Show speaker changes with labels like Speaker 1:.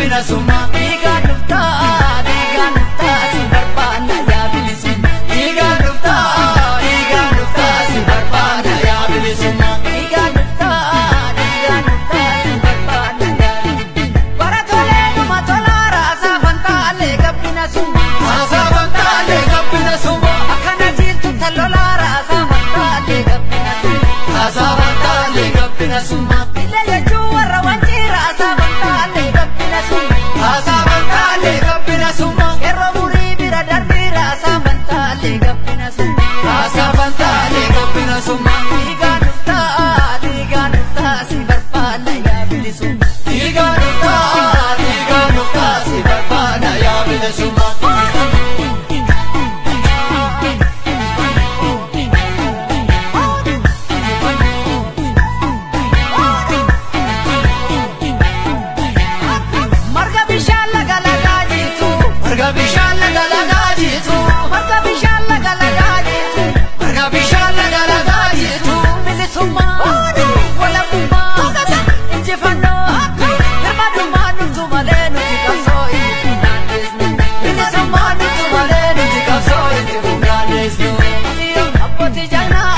Speaker 1: gabbina summa dhiiga dhufta si barbaanna yaa bilisumma dhiiga dhufta si barbaanna yaa bilisumma dhiiga dhufta si barbaanna yaa baratolee numa tolaara saafantaalee gabbina summa gabbina summa akkana jirtu talolaara saafantaalee gabbina summa saafantaalee gabbina summa illee jechuu warra wanjiira saafantaalee gabbina summa saafantaalee gabbina summa yeroo murii bira darbiira saafantaalee gabbina summa saafantaalee gabbina summa dhiiga dhufta si barbaanna yaa bilisumma dhiiga dhufta si barbaanna yaa bilisumma
Speaker 2: Jannah